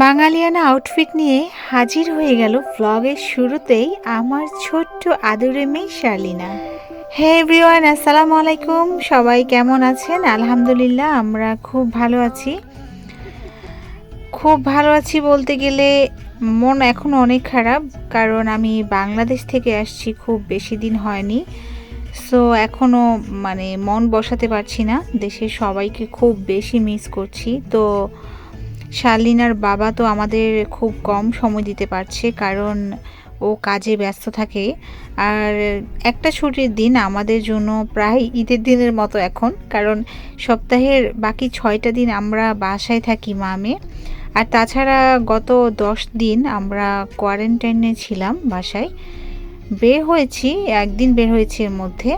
বাঙালিয়ানা outfit নিয়ে হাজির হয়ে গেল ব্লগের শুরুতেই আমার ছোট্ট আদুরে মেয়ে শার্লিনা। হে এভরিওয়ান, আসসালামু আলাইকুম। সবাই কেমন আছেন? আলহামদুলিল্লাহ আমরা খুব ভালো আছি। খুব ভালো আছি বলতে গেলে মন এখন অনেক খারাপ, কারণ আমি বাংলাদেশ থেকে আসছি, খুব বেশি দিন হয়নি। সো এখনও মন বসাতে পারছি না, দেশের সবাইকে খুব বেশি মিস করছি। তো শার্লিনার বাবা তো আমাদের খুব কম সময় দিতে পারছে, কারণ ও কাজে ব্যস্ত থাকে। আর একটা ছুটির দিন আমাদের জন্য প্রায় ঈদের দিনের মতো এখন, কারণ সপ্তাহের বাকি 6টা দিন আমরা বাসায় থাকি মামে। আর তাছাড়া গত 10 দিন আমরা কোয়ারেন্টাইনে ছিলাম, বাসায় বের হয়েছি, একদিন বের হয়েছি এর মধ্যে।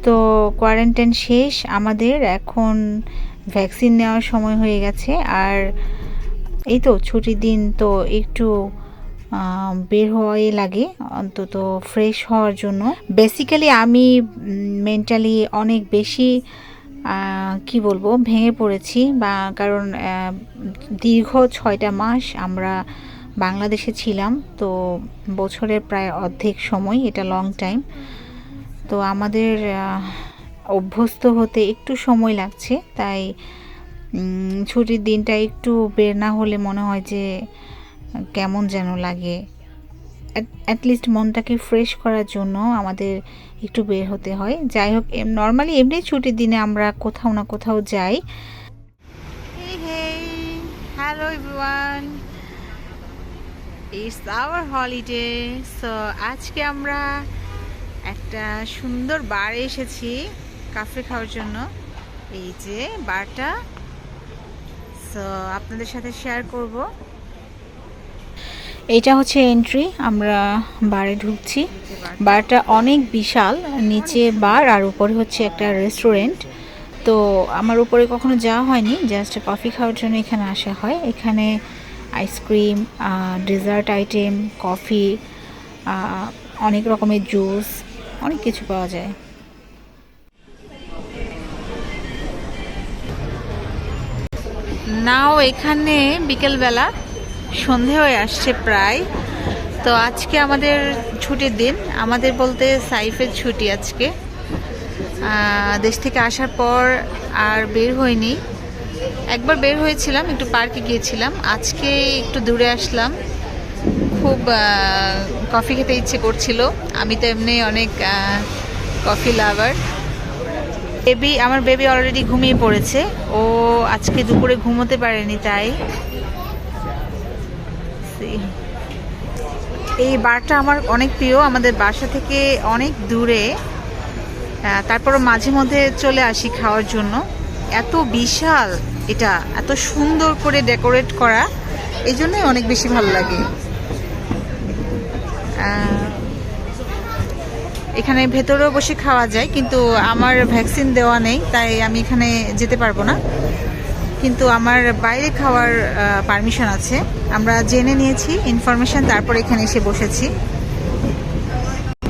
তো কোয়ারেন্টাইন শেষ আমাদের, এখন ভ্যাকসিন নেওয়ার সময় হয়ে গেছে। আর এই তো ছুটির দিন, তো একটু বের হওয়াই লাগে, অন্তত ফ্রেশ হওয়ার জন্য। বেসিক্যালি আমি মেন্টালি অনেক বেশি কি বলবো, ভেঙে পড়েছি, কারণ দীর্ঘ 6টা মাস আমরা বাংলাদেশে ছিলাম, তো বছরের প্রায় অর্ধেক সময়, এটা লং টাইম। তো আমাদের অভ্যস্ত হতে একটু সময় লাগছে, তাই ছুটির দিনটা একটু বের না হলে মনে হয় যে কেমন যেন লাগে। অ্যাটলিস্ট মনটাকে ফ্রেশ করার জন্য আমাদের একটু বের হতে হয়। যাই হোক, নর্মালি এমনি ছুটির দিনে আমরা কোথাও না কোথাও যাই। Hello everyone, it's hour holiday. So আজকে আমরা একটা সুন্দর বারে এসেছি কাফে খাওয়ার জন্য। এই যে বারটা, সো আপনাদের সাথে শেয়ার করব। এইটা হচ্ছে এন্ট্রি, আমরা বারে ঢুকছি। বারটা অনেক বিশাল, নিচে বার আর উপরে হচ্ছে একটা রেস্টুরেন্ট। তো আমার উপরে কখনো যাওয়া হয়নি, জাস্ট কফি খাওয়ার জন্য এখানে আসা হয়। এখানে আইসক্রিম, ডেজার্ট আইটেম, কফি, অনেক রকমের জুস, অনেক কিছু পাওয়া যায়। নাও এখানে বিকেলবেলা সন্ধে হয়ে আসছে প্রায়। তো আজকে আমাদের ছুটির দিন, আমাদের বলতে সাইফের ছুটি আজকে। দেশ থেকে আসার পর আর বের হইনি। একবার বের হয়েছিলাম, একটু পার্কে গিয়েছিলাম। আজকে একটু দূরে আসলাম, খুব কফি খেতে ইচ্ছে করছিল। আমি তো এমনি অনেক কফি লাভার। আমার বেবি অলরেডি ঘুমিয়ে পড়েছে, ও আজকে দুপুরে ঘুমোতে পারেনি, তাই এই বারটা আমার অনেক প্রিয়, আমাদের বাসা থেকে অনেক দূরে। তারপরও মাঝে মধ্যে চলে আসি খাওয়ার জন্য। এত বিশাল, এটা এত সুন্দর করে ডেকোরেট করা, এই জন্যই অনেক বেশি ভালো লাগে। এখানে ভেতরেও বসে খাওয়া যায়, কিন্তু আমার ভ্যাকসিন দেওয়া নেই, তাই আমি এখানে যেতে পারবো না। কিন্তু আমার বাইরে খাওয়ার পারমিশন আছে, আমরা জেনে নিয়েছি ইনফরমেশন, তারপর এখানে এসে বসেছি।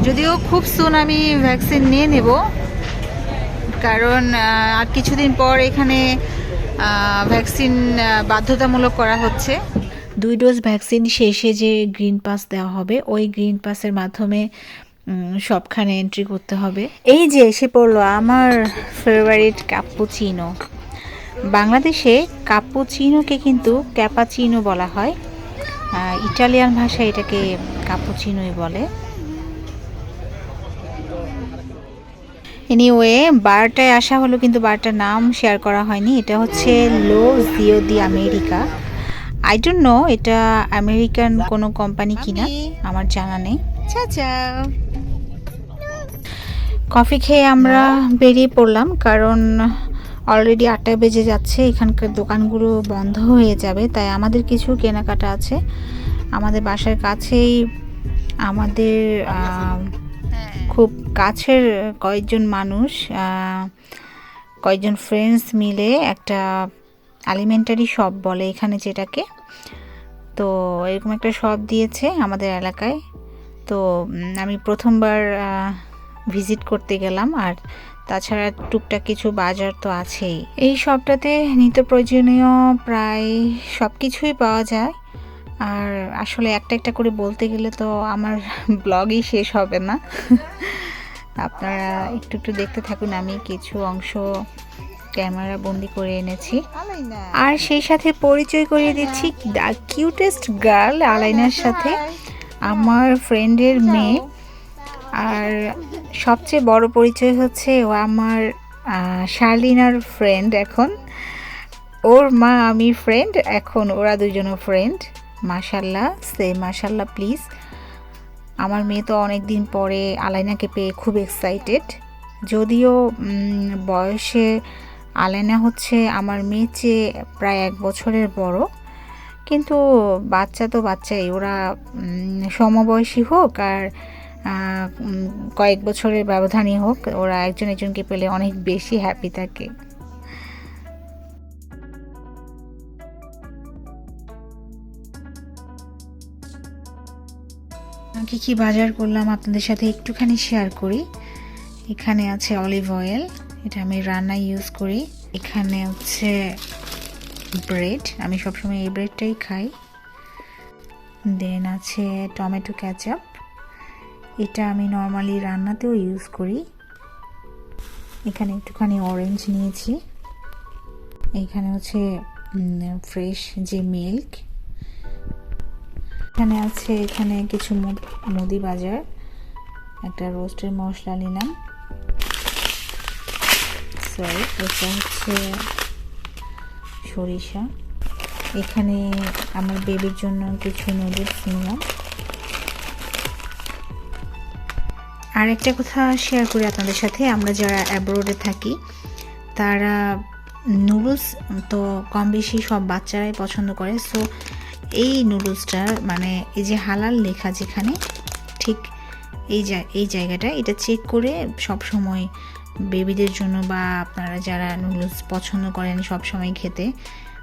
যদিও খুব সুন আমি ভ্যাকসিন নিয়ে নেব, কারণ আর কিছুদিন পর এখানে ভ্যাকসিন বাধ্যতামূলক করা হচ্ছে। 2 ডোজ ভ্যাকসিন শেষে যে গ্রিন পাস দেওয়া হবে, ওই গ্রিন পাসের মাধ্যমে সবখানে এন্ট্রি করতে হবে। এই যে এসে পড়লো আমার ফেভারিট ক্যাপুচিনো। বাংলাদেশে ক্যাপুচিনোকে কিন্তু ক্যাপাচিনো বলা হয়, ইটালিয়ান ভাষায় এটাকে ক্যাপুচিনোই বলে। এনিওয়ে, বারটায় আসা হলো, কিন্তু বারটার নাম শেয়ার করা হয়নি। এটা হচ্ছে লো জিও দি আমেরিকা। আই ডোন্ট নো এটা আমেরিকান কোনো কোম্পানি কিনা, আমার জানা নেই। কফি খেয়ে আমরা বেরিয়ে পড়লাম, কারণ অলরেডি 8টা বেজে যাচ্ছে, এখানকার দোকানগুলো বন্ধ হয়ে যাবে। তাই আমাদের কিছু কেনাকাটা আছে। আমাদের বাসার কাছেই আমাদের খুব কাছের কয়েকজন মানুষ, কয়েকজন ফ্রেন্ডস মিলে একটা এলিমেন্টারি শপ বলে এখানে যেটাকে, তো এরকম একটা শপ দিয়েছে আমাদের এলাকায়। তো আমি প্রথমবার ভিজিট করতে গেলাম, আর তাছাড়া টুকটাক কিছু বাজার তো আছেই। এই শপটাতে নিত্য প্রয়োজনীয় প্রায় সব কিছুই পাওয়া যায়। আর আসলে একটা একটা করে বলতে গেলে তো আমার ব্লগই শেষ হবে না। আপনারা একটু একটু দেখতে থাকুন, আমি কিছু অংশ ক্যামেরা বন্দি করে এনেছি। আর সেই সাথে পরিচয় করিয়ে দিচ্ছি দ্য কিউটেস্ট গার্ল আলাইনার সাথে, আমার ফ্রেন্ডের মেয়ে। আর সবচেয়ে বড় পরিচয় হচ্ছে ও আমার শার্লিনার ফ্রেন্ড। এখন ওর মা আমি ফ্রেন্ড, এখন ওরা দুজনও ফ্রেন্ড। মাশাল্লাহ, সে মাশাল্লাহ প্লিজ। আমার মেয়ে তো অনেক দিন পরে আলাইনাকে পেয়ে খুব এক্সাইটেড। যদিও বয়সে আলাইনা হচ্ছে আমার মেয়ের চেয়ে প্রায় 1 বছরের বড়, কিন্তু বাচ্চা তো বাচ্চাই। ওরা সমবয়সী হোক আর কয়েক বছরের ব্যবধানই হোক, ওরা একজন একজনকে পেলে অনেক বেশি হ্যাপি থাকে। কি বাজার করলাম আপনাদের সাথে একটুখানি শেয়ার করি। এখানে আছে অলিভ অয়েল, এটা আমি রান্নায় ইউজ করি। এখানে হচ্ছে ব্রেড, আমি সবসময় এই ব্রেডটাই খাই। দেন আছে টমেটো কেচাপ, এটা আমি নর্মালি রান্নাতেও ইউজ করি। এখানে একটুখানি অরেঞ্জ নিয়েছি। এখানে হচ্ছে ফ্রেশ যে মিল্ক। এখানে আছে এখানে কিছু মুদি বাজার, একটা রোস্টের মশলা নিলাম। সরি, এটা হচ্ছে সরিষা। এখানে আমার বেবির জন্য কিছু নুডলস নিলাম। আর একটা কথা শেয়ার করি আপনাদের সাথে, আমরা যারা অ্যাব্রোডে থাকি তারা নুডলস তো কম বেশি সব বাচ্চারাই পছন্দ করে। সো এই নুডলসটা মানে এই যে হালাল লেখা যেখানে, ঠিক এই জায়গাটা এটা চেক করে সব সময় বেবিদের জন্য বা আপনারা যারা নুডলস পছন্দ করেন সব সময় খেতে,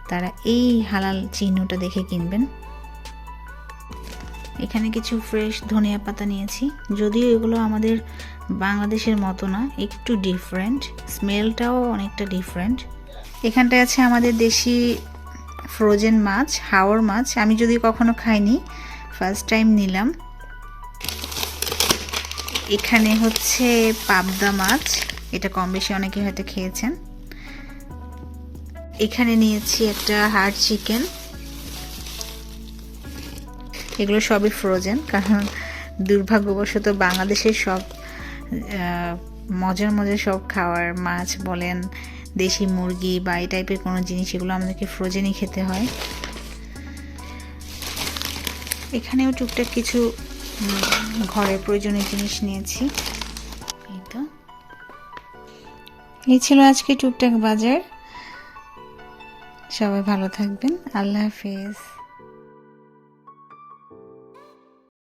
তারা এই হালাল চিহ্নটা দেখে কিনবেন। এখানে কিছু ফ্রেশ ধনিয়া পাতা নিয়েছি, যদিও এগুলো আমাদের বাংলাদেশের মতো না, একটু ডিফারেন্ট, স্মেলটাও অনেকটা ডিফারেন্ট। এখানটায় আছে আমাদের দেশি ফ্রোজেন মাছ, হাওর মাছ। আমি যদি কখনো খাইনি, ফার্স্ট টাইম নিলাম। এখানে হচ্ছে পাবদা মাছ, এটা কম বেশি অনেকে হয়তো খেয়েছেন। এখানে নিয়েছি একটা হার্ড চিকেন, এগুলো সবই ফ্রোজেন, কারণ দুর্ভাগ্যবশত বাংলাদেশের সব মজার মজার সব খাওয়ার, মাছ বলেন, দেশি মুরগি বা এই টাইপের কোনো জিনিস, এগুলো আমাদেরকে ফ্রোজেনই খেতে হয়। এখানেও টুকটাক কিছু ঘরের প্রয়োজনীয় জিনিস নিয়েছি। এই ছিল আজকে টুকটাক বাজার। সবাই ভালো থাকবেন, আল্লাহ হাফেজ।